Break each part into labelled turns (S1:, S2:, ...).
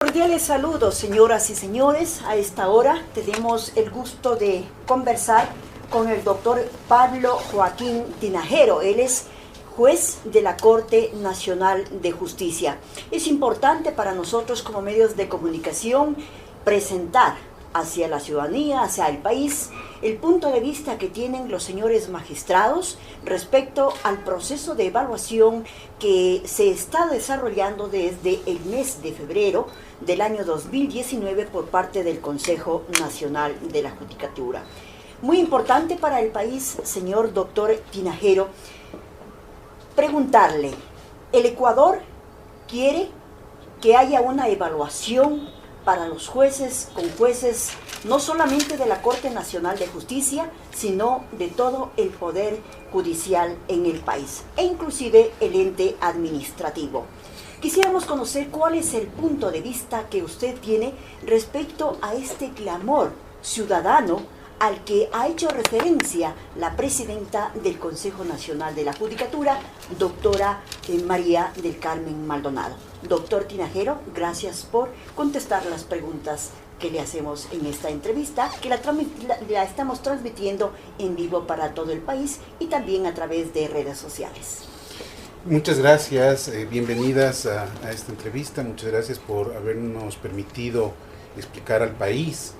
S1: Cordiales saludos, señoras y señores. A esta hora tenemos el gusto de conversar con el doctor Pablo Joaquín Tinajero. Él es juez de la Corte Nacional de Justicia. Es importante para nosotros como medios de comunicación presentar hacia la ciudadanía, hacia el país, el punto de vista que tienen los señores magistrados respecto al proceso de evaluación que se está desarrollando desde el mes de febrero del año 2019 por parte del Consejo Nacional de la Judicatura. Muy importante para el país, señor doctor Tinajero, preguntarle, ¿el Ecuador quiere que haya una evaluación para los jueces, con jueces no solamente de la Corte Nacional de Justicia, sino de todo el Poder Judicial en el país, e inclusive el ente administrativo? Quisiéramos conocer cuál es el punto de vista que usted tiene respecto a este clamor ciudadano al que ha hecho referencia la presidenta del Consejo Nacional de la Judicatura, doctora María del Carmen Maldonado. Doctor Tinajero, gracias por contestar las preguntas que le hacemos en esta entrevista, que la estamos transmitiendo en vivo para todo el país y también a través de redes sociales.
S2: Muchas gracias, bienvenidas a esta entrevista, muchas gracias por habernos permitido explicar al país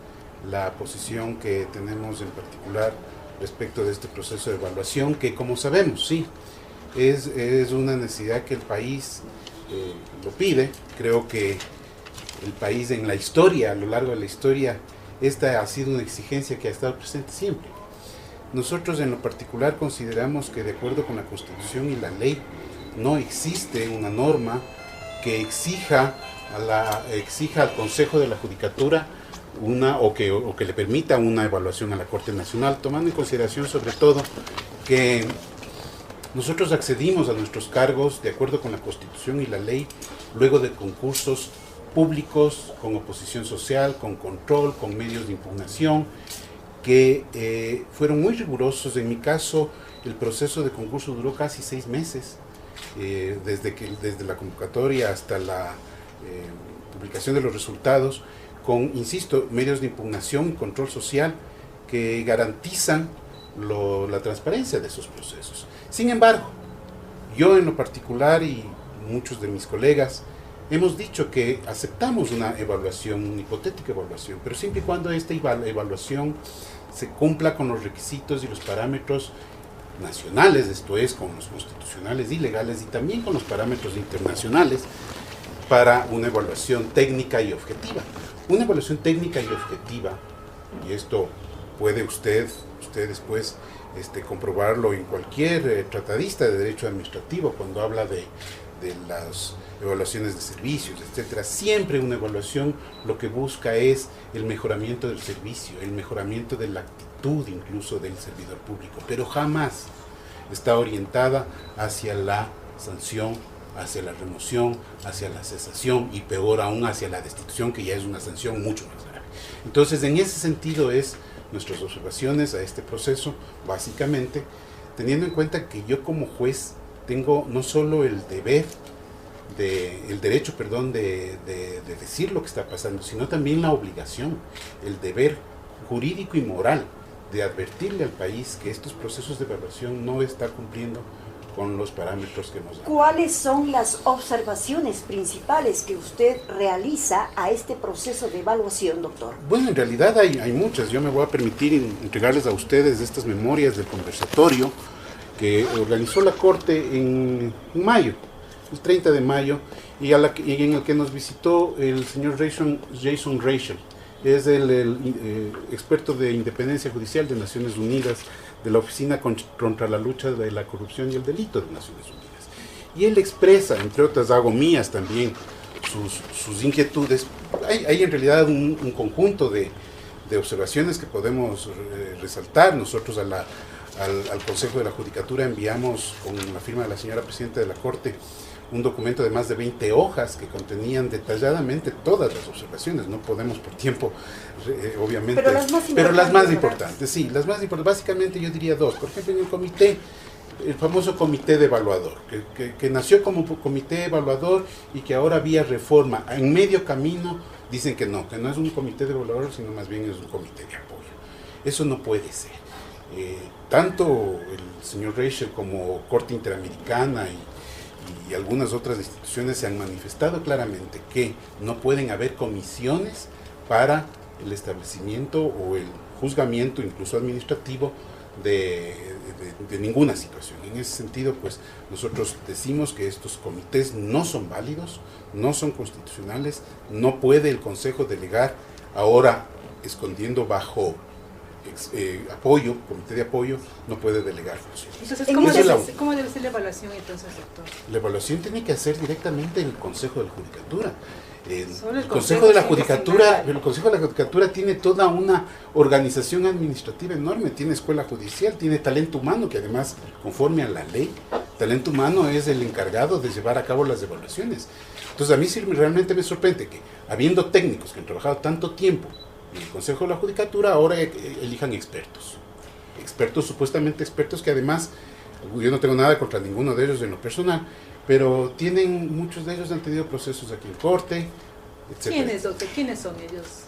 S2: la posición que tenemos en particular respecto de este proceso de evaluación, que como sabemos, sí, es una necesidad que el país lo pide. Creo que el país en la historia, a lo largo de la historia, esta ha sido una exigencia que ha estado presente siempre. Nosotros en lo particular consideramos que de acuerdo con la Constitución y la ley, no existe una norma que exija al Consejo de la Judicatura o que le permita una evaluación a la Corte Nacional, tomando en consideración sobre todo que nosotros accedimos a nuestros cargos de acuerdo con la Constitución y la ley luego de concursos públicos, con oposición social, con control, con medios de impugnación, que fueron muy rigurosos. En mi caso, el proceso de concurso duró casi 6 meses, desde la convocatoria hasta la publicación de los resultados, con, insisto, medios de impugnación y control social que garantizan la transparencia de esos procesos. Sin embargo, yo en lo particular y muchos de mis colegas hemos dicho que aceptamos una evaluación, una hipotética evaluación, pero siempre y cuando esta evaluación se cumpla con los requisitos y los parámetros nacionales, esto es, con los constitucionales y legales, y también con los parámetros internacionales para una evaluación técnica y objetiva. Una evaluación técnica y objetiva, y esto puede usted después comprobarlo en cualquier tratadista de derecho administrativo cuando habla de las evaluaciones de servicios, etcétera. Siempre una evaluación lo que busca es el mejoramiento del servicio, el mejoramiento de la actitud incluso del servidor público, pero jamás está orientada hacia la sanción, hacia la remoción, hacia la cesación y peor aún hacia la destitución, que ya es una sanción mucho más grave. Entonces, en ese sentido es nuestras observaciones a este proceso, básicamente, teniendo en cuenta que yo como juez tengo no solo el derecho, de decir lo que está pasando, sino también la obligación, el deber jurídico y moral de advertirle al país que estos procesos de evaluación no están cumpliendo con los parámetros que nos dan.
S1: ¿Cuáles son las observaciones principales que usted realiza a este proceso de evaluación, doctor?
S2: Bueno, en realidad hay muchas. Yo me voy a permitir entregarles a ustedes estas memorias del conversatorio que organizó la Corte en mayo, el 30 de mayo, y en el que nos visitó el señor Jason Rachel. Es el experto de independencia judicial de Naciones Unidas, de la Oficina contra la Lucha de la Corrupción y el Delito de Naciones Unidas. Y él expresa, entre otras, hago mías también, sus inquietudes. Hay en realidad un conjunto de observaciones que podemos resaltar. Nosotros al Consejo de la Judicatura enviamos, con la firma de la señora Presidenta de la Corte, un documento de más de 20 hojas que contenían detalladamente todas las observaciones. No podemos por tiempo, obviamente,
S1: pero las más
S2: importantes, sí, las más importantes. Básicamente yo diría dos. Por ejemplo, en el comité el famoso comité de evaluador, que nació como comité evaluador y que ahora vía reforma, en medio camino, dicen que no es un comité de evaluador, sino más bien es un comité de apoyo. Eso no puede ser. Tanto el señor Reichel como Corte Interamericana y algunas otras instituciones se han manifestado claramente que no pueden haber comisiones para el establecimiento o el juzgamiento, incluso administrativo, de ninguna situación. En ese sentido, pues nosotros decimos que estos comités no son válidos, no son constitucionales, no puede el Consejo delegar ahora escondiendo bajo apoyo, comité de apoyo, no puede delegar funciones.
S3: Entonces, ¿cómo debe ser la evaluación entonces, doctor?
S2: La evaluación tiene que hacer directamente el Consejo de la Judicatura. El
S3: Consejo
S2: de la Judicatura tiene toda una organización administrativa enorme, tiene escuela judicial, tiene talento humano, que además, conforme a la ley, talento humano es el encargado de llevar a cabo las evaluaciones. Entonces a mí sí realmente me sorprende que, habiendo técnicos que han trabajado tanto tiempo en el Consejo de la Judicatura, ahora elijan expertos, supuestamente expertos, que además, yo no tengo nada contra ninguno de ellos en lo personal, pero muchos de ellos han tenido procesos aquí en Corte, etc.
S3: ¿Quiénes, doctor? ¿Quiénes son ellos?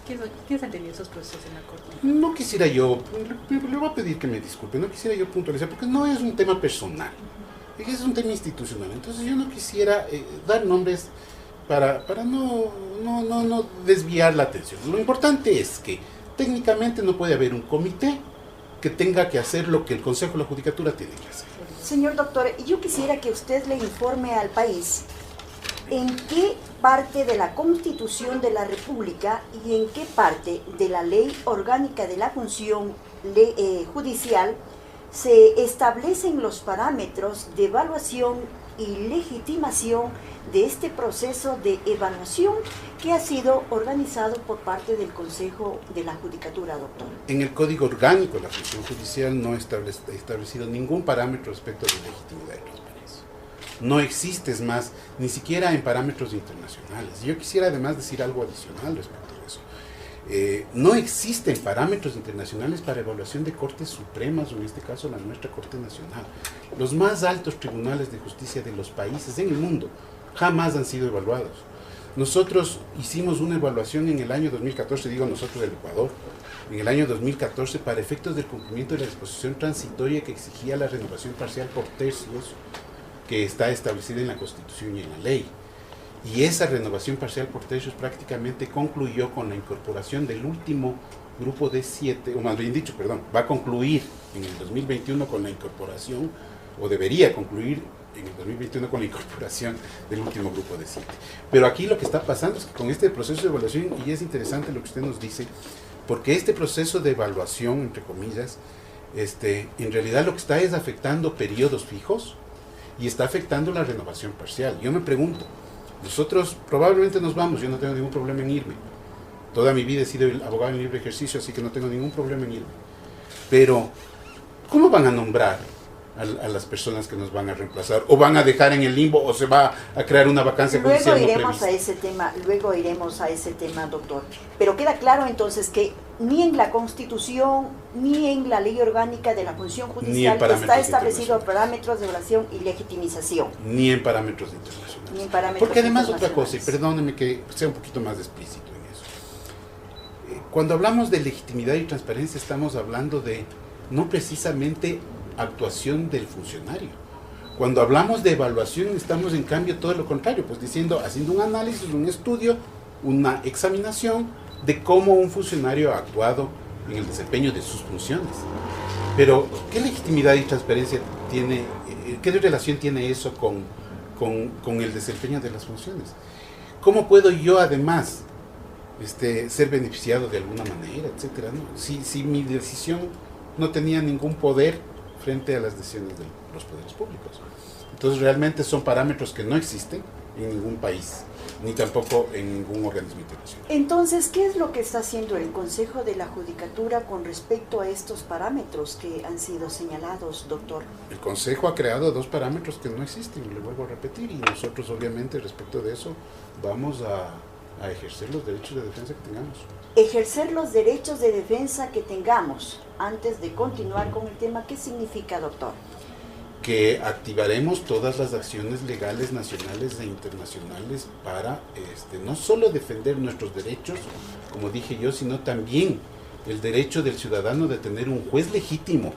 S3: ¿Quiénes han tenido esos procesos en la Corte?
S2: No quisiera yo, le voy a pedir que me disculpe, no quisiera yo puntualizar, porque no es un tema personal, es un tema institucional. Entonces yo no quisiera dar nombres para no desviar la atención. Lo importante es que técnicamente no puede haber un comité que tenga que hacer lo que el Consejo de la Judicatura tiene que hacer.
S1: Señor doctor, yo quisiera que usted le informe al país en qué parte de la Constitución de la República y en qué parte de la Ley Orgánica de la Función Judicial se establecen los parámetros de evaluación y legitimación de este proceso de evaluación que ha sido organizado por parte del Consejo de la Judicatura, doctor.
S2: En el Código Orgánico de la Función Judicial no está establecido ningún parámetro respecto de legitimidad y transparencia. No existe, es más, ni siquiera en parámetros internacionales. Yo quisiera además decir algo adicional respecto a eso. No existen parámetros internacionales para evaluación de cortes supremas, o en este caso la nuestra Corte Nacional. Los más altos tribunales de justicia de los países en el mundo jamás han sido evaluados. Nosotros hicimos una evaluación en el año 2014, digo nosotros del Ecuador, en el año 2014 para efectos del cumplimiento de la disposición transitoria que exigía la renovación parcial por tercios que está establecida en la Constitución y en la ley. Y esa renovación parcial por tercios prácticamente concluyó con la incorporación del último grupo de 7, o más bien dicho, perdón, va a concluir en el 2021 con la incorporación, o debería concluir en el 2021 con la incorporación del último grupo de 7. Pero aquí lo que está pasando es que con este proceso de evaluación, y es interesante lo que usted nos dice, porque este proceso de evaluación, entre comillas, en realidad lo que está es afectando periodos fijos y está afectando la renovación parcial. Yo me pregunto, nosotros probablemente nos vamos, yo no tengo ningún problema en irme. Toda mi vida he sido el abogado en libre ejercicio, así que no tengo ningún problema en irme. Pero, ¿cómo van a nombrar a las personas que nos van a reemplazar? ¿O van a dejar en el limbo o se va a crear una vacancia judicial no prevista?
S1: Luego iremos a ese tema, doctor. Pero queda claro entonces que ni en la Constitución, ni en la Ley Orgánica de la Función Judicial está establecido parámetros de evaluación y legitimización.
S2: Ni en parámetros internacionales. Porque además otra cosa, y perdónenme que sea un poquito más explícito en eso. Cuando hablamos de legitimidad y transparencia estamos hablando de no precisamente actuación del funcionario. Cuando hablamos de evaluación estamos en cambio todo lo contrario, pues haciendo un análisis, un estudio, una examinación de cómo un funcionario ha actuado en el desempeño de sus funciones. Pero, ¿qué legitimidad y transparencia tiene, qué relación tiene eso con el desempeño de las funciones? ¿Cómo puedo yo además ser beneficiado de alguna manera, etcétera, ¿no? Si mi decisión no tenía ningún poder frente a las decisiones de los poderes públicos. Entonces realmente son parámetros que no existen en ningún país, ni tampoco en ningún organismo internacional.
S1: Entonces, ¿qué es lo que está haciendo el Consejo de la Judicatura con respecto a estos parámetros que han sido señalados, doctor?
S2: El Consejo ha creado 2 parámetros que no existen, le vuelvo a repetir, y nosotros obviamente respecto de eso vamos a ejercer los derechos de defensa que tengamos.
S1: Ejercer los derechos de defensa que tengamos. Antes de continuar con el tema, ¿qué significa, doctor?
S2: que activaremos todas las acciones legales nacionales e internacionales para no solo defender nuestros derechos, como dije yo, sino también el derecho del ciudadano de tener un juez legítimo,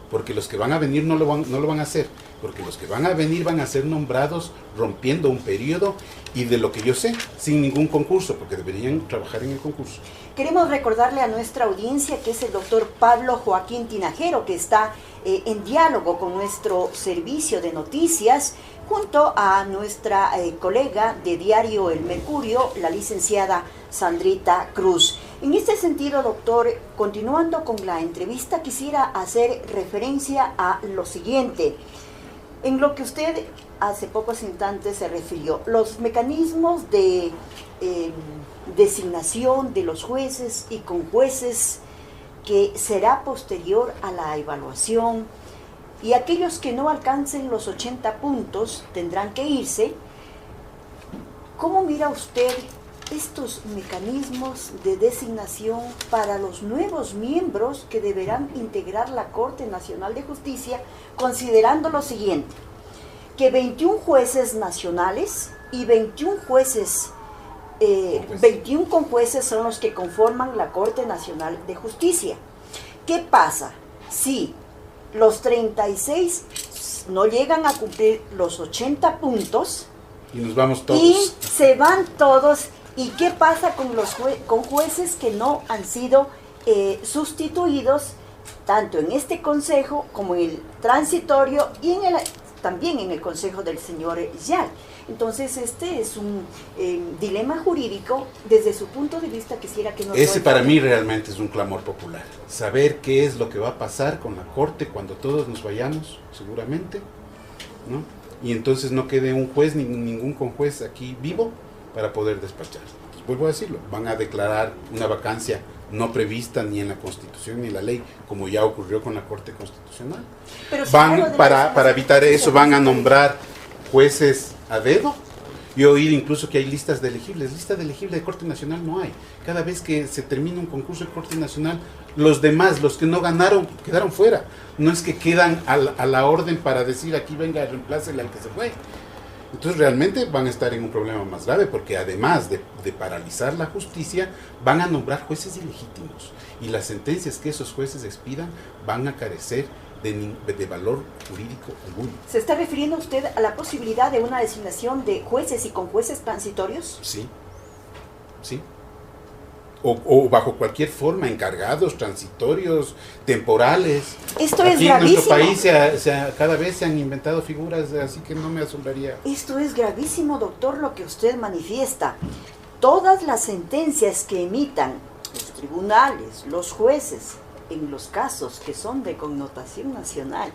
S2: porque los que van a venir no lo van a hacer, porque los que van a venir van a ser nombrados rompiendo un periodo y, de lo que yo sé, sin ningún concurso, porque deberían trabajar en el concurso.
S1: Queremos recordarle a nuestra audiencia que es el doctor Pablo Joaquín Tinajero, que está en diálogo con nuestro servicio de noticias, junto a nuestra colega de diario El Mercurio, la licenciada Sandrita Cruz. En este sentido, doctor, continuando con la entrevista, quisiera hacer referencia a lo siguiente. En lo que usted hace pocos instantes se refirió, los mecanismos de designación de los jueces y conjueces, que será posterior a la evaluación, y aquellos que no alcancen los 80 puntos tendrán que irse. ¿Cómo mira usted estos mecanismos de designación para los nuevos miembros que deberán integrar la Corte Nacional de Justicia, considerando lo siguiente, que 21 jueces nacionales y 21 conjueces son los que conforman la Corte Nacional de Justicia? ¿Qué pasa si los 36 no llegan a cumplir los 80 puntos
S2: y nos vamos todos?
S1: Y se van todos. ¿Y qué pasa con los jueces que no han sido sustituidos, tanto en este consejo como en el transitorio y también en el consejo del señor Yal? Entonces, este es un dilema jurídico. Desde su punto de vista, quisiera que nos...
S2: Ese para mí realmente es un clamor popular. Saber qué es lo que va a pasar con la Corte cuando todos nos vayamos, seguramente, ¿no? Y entonces no quede un juez ni ningún conjuez aquí vivo para poder despachar. Pues vuelvo a decirlo, van a declarar una vacancia no prevista ni en la Constitución ni en la ley, como ya ocurrió con la Corte Constitucional.
S1: Pero si
S2: van para evitar eso, van a nombrar jueces a dedo. Yo he oído incluso que hay listas de elegibles. Lista de elegibles de Corte Nacional no hay. Cada vez que se termina un concurso de Corte Nacional, los demás, los que no ganaron, quedaron fuera. No es que quedan a la orden para decir aquí venga, reemplácele al que se fue. Entonces realmente van a estar en un problema más grave, porque además de paralizar la justicia, van a nombrar jueces ilegítimos. Y las sentencias que esos jueces expidan van a carecer de valor jurídico alguno.
S1: ¿Se está refiriendo usted a la posibilidad de una designación de jueces y conjueces transitorios?
S2: Sí, sí. O bajo cualquier forma, encargados, transitorios, temporales.
S1: Esto es
S2: aquí
S1: gravísimo.
S2: en nuestro país cada vez se han inventado figuras, así que no me asombraría.
S1: Esto es gravísimo, doctor, lo que usted manifiesta. Todas las sentencias que emitan los tribunales, los jueces, en los casos que son de connotación nacional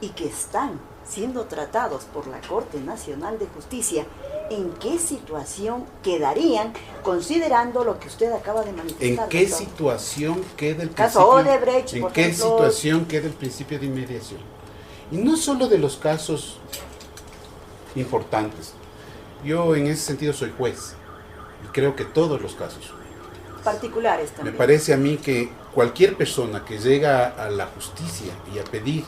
S1: y que están siendo tratados por la Corte Nacional de Justicia, ¿en qué situación quedarían, considerando lo que usted acaba de manifestar?
S2: ¿En qué
S1: doctor?
S2: situación queda el
S1: Caso
S2: principio?
S1: Odebrecht,
S2: ¿En
S1: por
S2: qué
S1: ejemplo?
S2: situación queda el principio de inmediación? Y no solo de los casos importantes. Yo en ese sentido soy juez y creo que todos los casos.
S1: Particulares también.
S2: Me parece a mí que cualquier persona que llega a la justicia y a pedir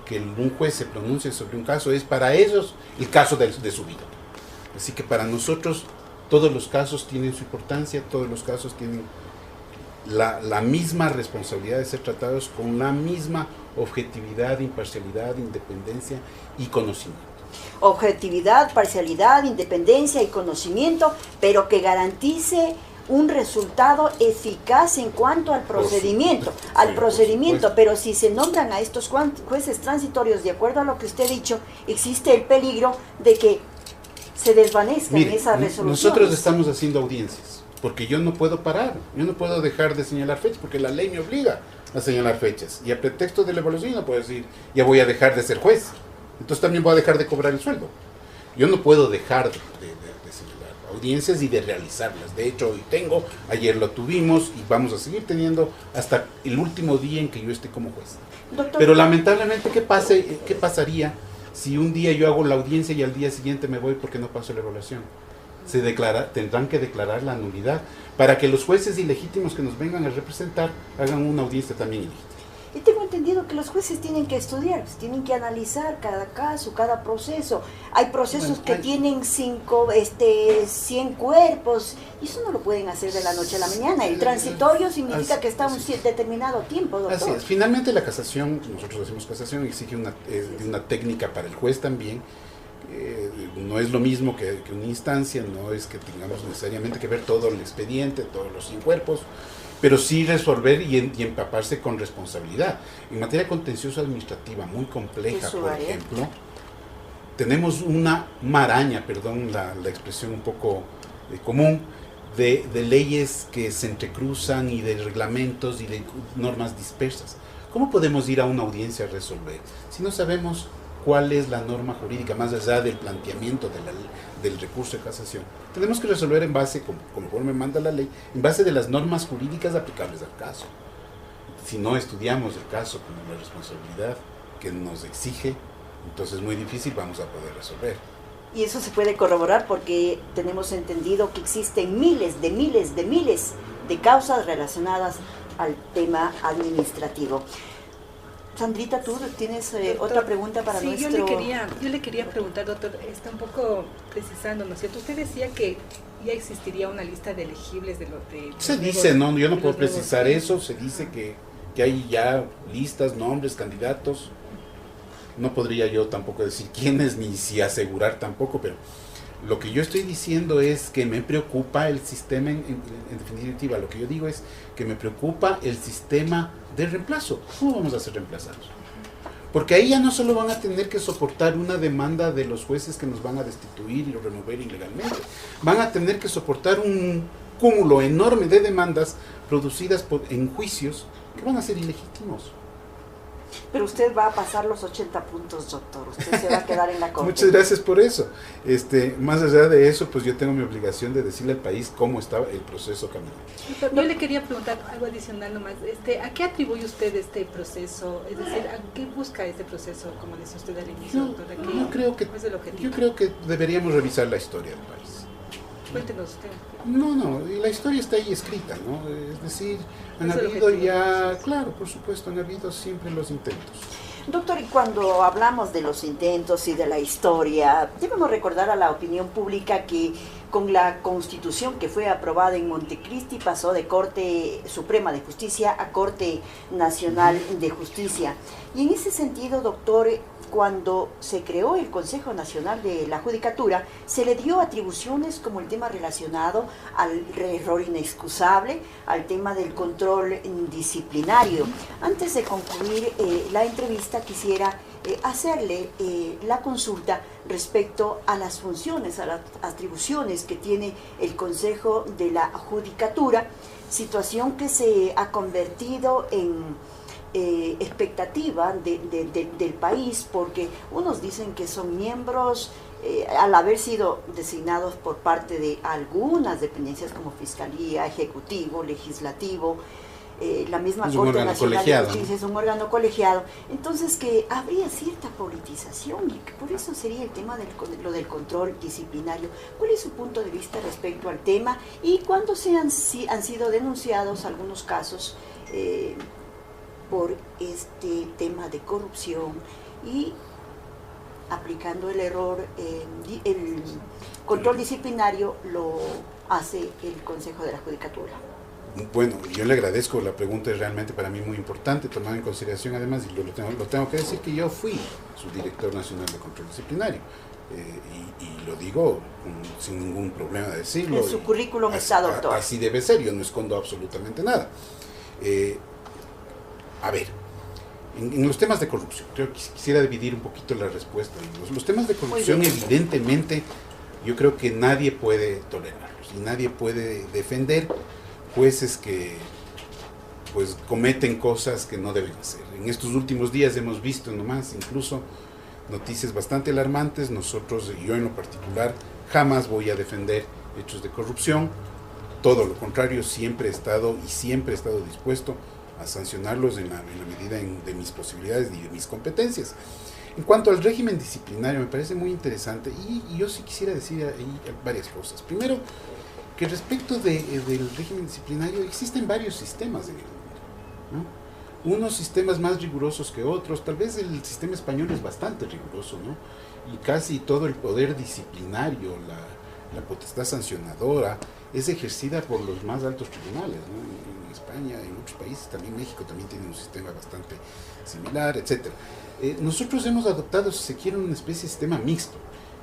S2: que un juez se pronuncie sobre un caso, es para ellos el caso de su vida. Así que para nosotros todos los casos tienen su importancia, todos los casos tienen la misma responsabilidad de ser tratados con la misma objetividad, imparcialidad, independencia y conocimiento.
S1: Objetividad, parcialidad, independencia y conocimiento, pero que garantice un resultado eficaz en cuanto al procedimiento, pero si se nombran a estos jueces transitorios, de acuerdo a lo que usted ha dicho, existe el peligro de que se desvanezcan esas resoluciones.
S2: Nosotros estamos haciendo audiencias, porque yo no puedo parar, yo no puedo dejar de señalar fechas, porque la ley me obliga a señalar fechas, y a pretexto de la evaluación no puedo decir, ya voy a dejar de ser juez, entonces también voy a dejar de cobrar el sueldo. Yo no puedo dejar de señalar audiencias y de realizarlas. De hecho, hoy tengo, ayer lo tuvimos y vamos a seguir teniendo hasta el último día en que yo esté como juez.
S1: Doctor,
S2: pero lamentablemente, ¿qué pasaría si un día yo hago la audiencia y al día siguiente me voy porque no paso la evaluación? Tendrán que declarar la nulidad para que los jueces ilegítimos que nos vengan a representar hagan una audiencia también ilegítima.
S1: y tengo entendido que los jueces tienen que estudiar, pues, tienen que analizar cada caso, cada proceso. Hay procesos que tienen 100 cuerpos, y eso no lo pueden hacer de la noche a la mañana. El transitorio significa que está un determinado tiempo, doctor.
S2: Así es. Finalmente la casación, nosotros hacemos casación, exige una técnica para el juez también. No es lo mismo que una instancia, no es que tengamos necesariamente que ver todo el expediente, todos los 100 cuerpos, pero sí resolver y empaparse con responsabilidad. En materia contenciosa administrativa muy compleja, por ejemplo, tenemos una maraña, perdón la expresión un poco común, de leyes que se entrecruzan y de reglamentos y de normas dispersas. ¿Cómo podemos ir a una audiencia a resolver si no sabemos cuál es la norma jurídica, más allá del planteamiento del recurso de casación? Tenemos que resolver en base, conforme manda la ley, en base de las normas jurídicas aplicables al caso. Si no estudiamos el caso con la responsabilidad que nos exige, entonces muy difícil vamos a poder resolver.
S1: Y eso se puede corroborar porque tenemos entendido que existen miles de causas relacionadas al tema administrativo. Sandrita, ¿tú tienes otra pregunta para nuestro...?
S3: Sí, yo le quería preguntar, doctor, está un poco precisando, ¿no es cierto? Usted decía que ya existiría una lista de elegibles de los...
S2: Se dice, no, yo no puedo precisar eso, se dice que hay ya listas, nombres, candidatos. No podría yo tampoco decir quiénes, ni si asegurar tampoco, pero lo que yo estoy diciendo es que me preocupa el sistema, en definitiva, lo que yo digo es que me preocupa el sistema de reemplazo. ¿Cómo vamos a ser reemplazados? Porque ahí ya no solo van a tener que soportar una demanda de los jueces que nos van a destituir y remover ilegalmente, van a tener que soportar un cúmulo enorme de demandas producidas en juicios que van a ser ilegítimos.
S1: Pero usted va a pasar los 80 puntos, doctor. Usted se va a quedar en la corte.
S2: Muchas gracias por eso. Más allá de eso, pues yo tengo mi obligación de decirle al país cómo está el proceso caminando.
S3: Yo le quería preguntar algo adicional nomás. ¿A qué atribuye usted este proceso? Es decir, ¿a qué busca este proceso, como decía usted al inicio, doctor?
S2: Yo creo que deberíamos revisar la historia del país.
S3: Cuéntenos usted.
S2: No, la historia está ahí escrita, ¿no? Es decir, han habido ya, claro, por supuesto, han habido siempre los intentos.
S1: Doctor, y cuando hablamos de los intentos y de la historia, debemos recordar a la opinión pública que con la Constitución que fue aprobada en Montecristi pasó de Corte Suprema de Justicia a Corte Nacional de Justicia. Y en ese sentido, doctor, cuando se creó el Consejo Nacional de la Judicatura, se le dio atribuciones como el tema relacionado al error inexcusable, al tema del control disciplinario. Antes de concluir la entrevista, quisiera hacerle la consulta respecto a las funciones, a las atribuciones que tiene el Consejo de la Judicatura, situación que se ha convertido en expectativa del país, porque unos dicen que son miembros al haber sido designados por parte de algunas dependencias como Fiscalía, Ejecutivo, Legislativo, la misma Corte Nacional de Justicia es un órgano colegiado, entonces que habría cierta politización y que por eso sería el tema lo del control disciplinario. ¿Cuál es su punto de vista respecto al tema y cuándo han sido denunciados algunos casos por este tema de corrupción y aplicando el error, el control disciplinario lo hace el Consejo de la Judicatura?
S2: Bueno, yo le agradezco, la pregunta es realmente para mí muy importante, tomando en consideración además, y lo tengo que decir, que yo fui subdirector nacional de control disciplinario, y lo digo sin ningún problema de decirlo.
S1: En su currículum está, doctor.
S2: Así debe ser, yo no escondo absolutamente nada. A ver, en los temas de corrupción, creo que quisiera dividir un poquito la respuesta. Los temas de corrupción, evidentemente, yo creo que nadie puede tolerarlos y nadie puede defender jueces que pues cometen cosas que no deben hacer. En estos últimos días hemos visto nomás incluso noticias bastante alarmantes. Nosotros, yo en lo particular, jamás voy a defender hechos de corrupción. Todo lo contrario, siempre he estado dispuesto a sancionarlos en la medida de mis posibilidades y de mis competencias. En cuanto al régimen disciplinario, me parece muy interesante y yo sí quisiera decir ahí varias cosas. Primero, que respecto del régimen disciplinario existen varios sistemas en el mundo, ¿no? unos sistemas más rigurosos que otros. Tal vez el sistema español es bastante riguroso, ¿no? Y casi todo el poder disciplinario, la potestad sancionadora, es ejercida por los más altos tribunales, ¿no? En España, en otros países, también México también tiene un sistema bastante similar, etcétera. Nosotros hemos adoptado, si se quiere, una especie de sistema mixto,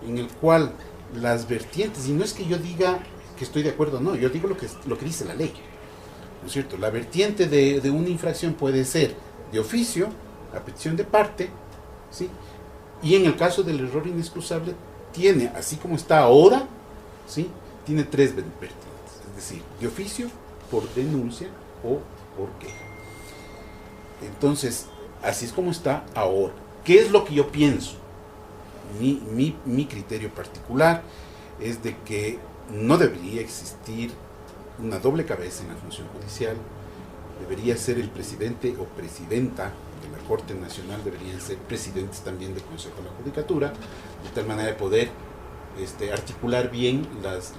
S2: en el cual las vertientes, y no es que yo diga que estoy de acuerdo, no, yo digo lo que dice la ley, ¿no es cierto? La vertiente de una infracción puede ser de oficio, a petición de parte, ¿sí? Y en el caso del error inexcusable, tiene, así como está ahora, ¿sí? Tiene tres vertientes, es decir, de oficio, por denuncia o por queja. Entonces, así es como está ahora. ¿Qué es lo que yo pienso? Mi criterio particular es de que no debería existir una doble cabeza en la función judicial. Debería ser el presidente o presidenta de la Corte Nacional, deberían ser presidentes también del Consejo de la Judicatura, de tal manera de poder articular bien las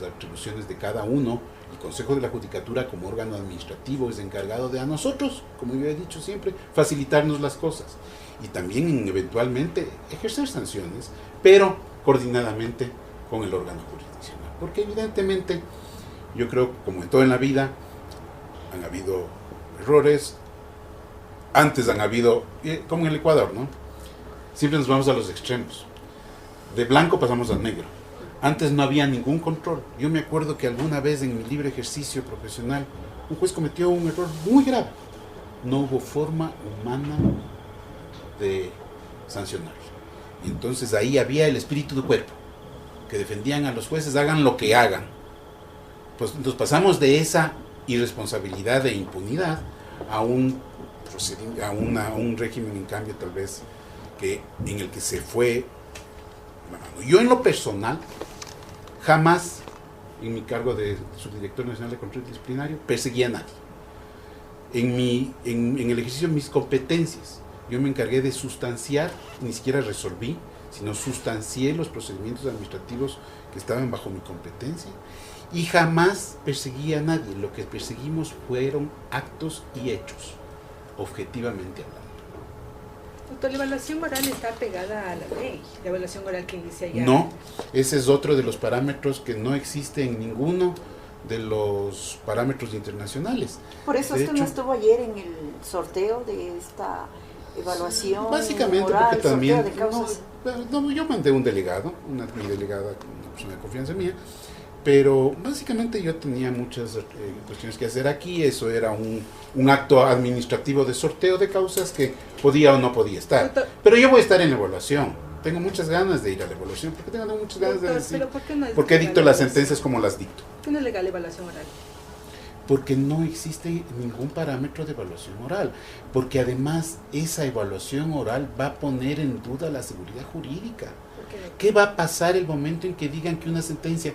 S2: atribuciones de cada uno. El Consejo de la Judicatura, como órgano administrativo, es encargado de a nosotros, como yo he dicho siempre, facilitarnos las cosas y también eventualmente ejercer sanciones, pero coordinadamente con el órgano jurisdiccional, porque evidentemente yo creo, como en todo en la vida, han habido errores, antes han habido, como en el Ecuador, ¿no? Siempre nos vamos a los extremos, de blanco pasamos a negro. Antes no había ningún control. Yo me acuerdo que alguna vez en mi libre ejercicio profesional un juez cometió un error muy grave. No hubo forma humana de sancionarlo. Y entonces ahí había el espíritu de cuerpo, que defendían a los jueces, hagan lo que hagan. Pues nos pasamos de esa irresponsabilidad e impunidad a un régimen, en cambio, tal vez, en el que se fue. Yo en lo personal jamás, en mi cargo de subdirector nacional de control disciplinario, perseguí a nadie. En el ejercicio de mis competencias, yo me encargué de sustanciar, ni siquiera resolví, sino sustancié los procedimientos administrativos que estaban bajo mi competencia, y jamás perseguí a nadie. Lo que perseguimos fueron actos y hechos, objetivamente hablando.
S3: Doctor, la evaluación moral está pegada a la ley, la evaluación moral que inicia ya.
S2: No, ese es otro de los parámetros que no existe en ninguno de los parámetros internacionales.
S1: Por eso usted no estuvo ayer en el sorteo de esta evaluación.
S2: Básicamente
S1: moral,
S2: porque también
S1: de causas.
S2: yo mandé un delegado, mi delegada, una persona de confianza mía, pero básicamente yo tenía muchas cuestiones que hacer aquí. Eso era un acto administrativo de sorteo de causas que podía o no podía estar. Pero yo voy a estar en la evaluación. Tengo muchas ganas de ir a la evaluación. ¿Por qué tengo muchas ganas de decir?
S3: ¿Pero por qué no es
S2: porque dicto las sentencias como las dicto.
S3: ¿Por qué no es legal la evaluación oral?
S2: Porque no existe ningún parámetro de evaluación oral. Porque además esa evaluación oral va a poner en duda la seguridad jurídica. ¿Qué va a pasar el momento en que digan que una sentencia,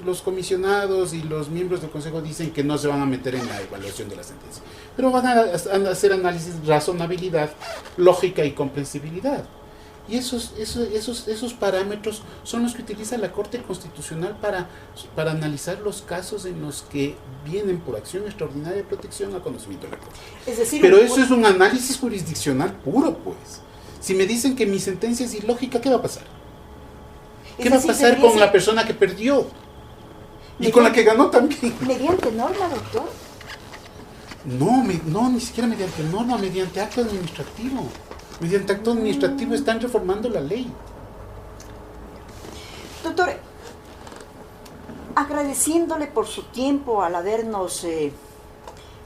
S2: los comisionados y los miembros del Consejo dicen que no se van a meter en la evaluación de la sentencia, pero van a hacer análisis de razonabilidad, lógica y comprensibilidad? Y esos parámetros son los que utiliza la Corte Constitucional para analizar los casos en los que vienen por acción extraordinaria de protección a conocimiento de la Corte.
S1: Es decir,
S2: pero eso es un análisis jurisdiccional puro, pues. Si me dicen que mi sentencia es ilógica, ¿qué va a pasar? ¿Qué va a pasar con la persona que perdió? Y con la que ganó también.
S1: ¿Mediante norma, doctor?
S2: No, ni siquiera mediante norma, mediante acto administrativo. Mediante acto administrativo están reformando la ley.
S1: Doctor, agradeciéndole por su tiempo al habernos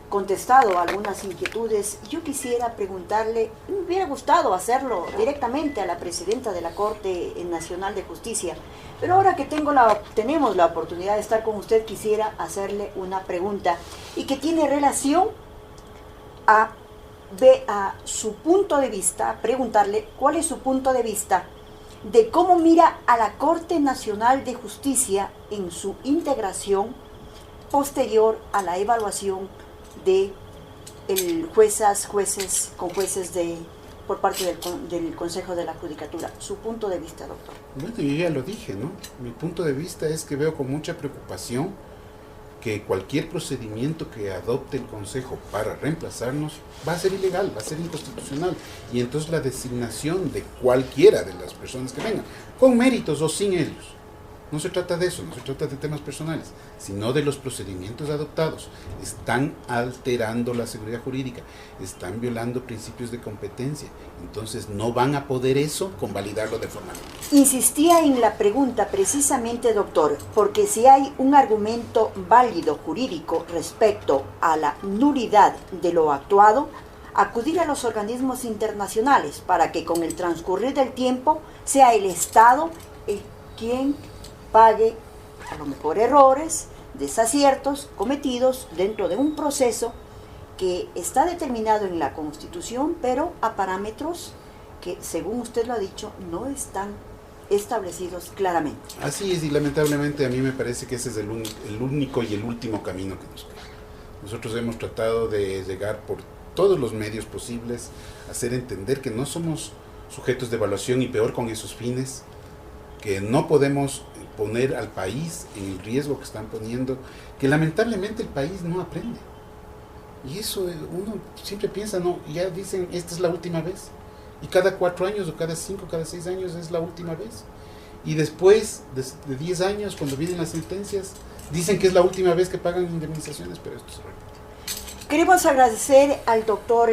S1: contestado algunas inquietudes, yo quisiera preguntarle, me hubiera gustado hacerlo directamente a la presidenta de la Corte Nacional de Justicia, pero ahora que tenemos la oportunidad de estar con usted, quisiera hacerle una pregunta y que tiene relación a su punto de vista, preguntarle cuál es su punto de vista de cómo mira a la Corte Nacional de Justicia en su integración posterior a la evaluación de jueces por parte del Consejo de la Judicatura. Su punto de vista, doctor.
S2: Bueno, yo ya lo dije, ¿no? Mi punto de vista es que veo con mucha preocupación que cualquier procedimiento que adopte el Consejo para reemplazarnos va a ser ilegal, va a ser inconstitucional. Y entonces la designación de cualquiera de las personas que vengan, con méritos o sin ellos, no se trata de eso, no se trata de temas personales, sino de los procedimientos adoptados. Están alterando la seguridad jurídica, están violando principios de competencia, entonces no van a poder eso convalidarlo de forma libre.
S1: Insistía en la pregunta precisamente, doctor, porque si hay un argumento válido jurídico respecto a la nulidad de lo actuado, acudir a los organismos internacionales para que con el transcurrir del tiempo sea el Estado quien pague a lo mejor errores, desaciertos cometidos dentro de un proceso que está determinado en la Constitución, pero a parámetros que, según usted lo ha dicho, no están establecidos claramente.
S2: Así es, y lamentablemente a mí me parece que ese es el único y el último camino que nos queda. Nosotros hemos tratado de llegar por todos los medios posibles, hacer entender que no somos sujetos de evaluación y peor con esos fines, que no podemos poner al país en el riesgo que están poniendo, que lamentablemente el país no aprende. Y eso uno siempre piensa, no, ya dicen, esta es la última vez. Y cada 4 años o cada 5, cada 6 años es la última vez. Y después de 10 años, cuando vienen las sentencias, dicen que es la última vez que pagan indemnizaciones, pero esto se repite.
S1: Queremos agradecer al doctor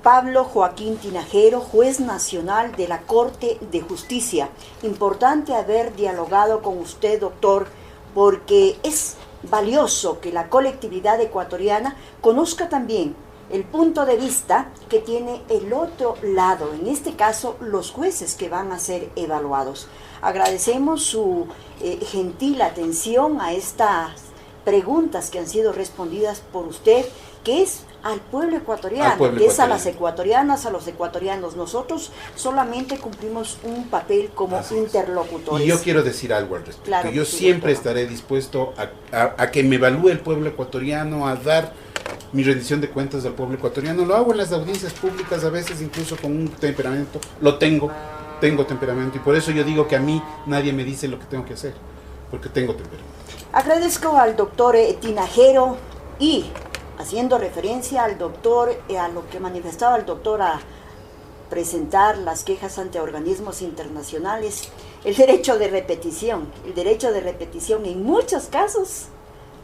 S1: Pablo Joaquín Tinajero, juez nacional de la Corte de Justicia. Importante haber dialogado con usted, doctor, porque es valioso que la colectividad ecuatoriana conozca también el punto de vista que tiene el otro lado, en este caso los jueces que van a ser evaluados. Agradecemos su gentil atención a estas preguntas que han sido respondidas por usted, que es al pueblo ecuatoriano, que es a las ecuatorianas, a los ecuatorianos. Nosotros solamente cumplimos un papel como interlocutores.
S2: Y yo quiero decir algo al respecto.
S1: Claro,
S2: yo
S1: sí,
S2: siempre
S1: doctora.
S2: estaré dispuesto a que me evalúe el pueblo ecuatoriano, a dar mi rendición de cuentas al pueblo ecuatoriano. Lo hago en las audiencias públicas, a veces incluso con un temperamento. Tengo temperamento, y por eso yo digo que a mí nadie me dice lo que tengo que hacer, porque tengo temperamento.
S1: Agradezco al doctor Tinajero y, haciendo referencia al doctor, a lo que manifestaba el doctor a presentar las quejas ante organismos internacionales, el derecho de repetición en muchos casos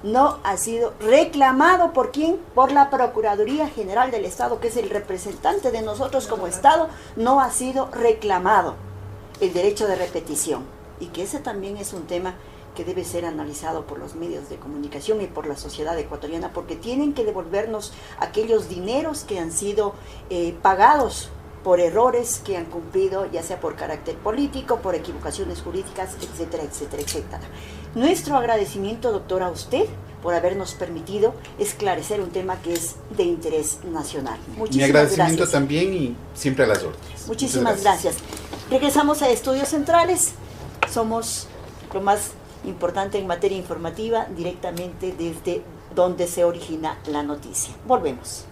S1: no ha sido reclamado. ¿Por quién? Por la Procuraduría General del Estado, que es el representante de nosotros como Estado. No ha sido reclamado el derecho de repetición, y que ese también es un tema que debe ser analizado por los medios de comunicación y por la sociedad ecuatoriana, porque tienen que devolvernos aquellos dineros que han sido pagados por errores que han cumplido, ya sea por carácter político, por equivocaciones jurídicas, etcétera, etcétera, etcétera. Nuestro agradecimiento, doctora, a usted por habernos permitido esclarecer un tema que es de interés nacional. Muchísimas
S2: Mi agradecimiento
S1: gracias.
S2: También, y siempre a las órdenes.
S1: Muchísimas gracias. Regresamos a Estudios Centrales. Somos lo más importante en materia informativa, directamente desde donde se origina la noticia. Volvemos.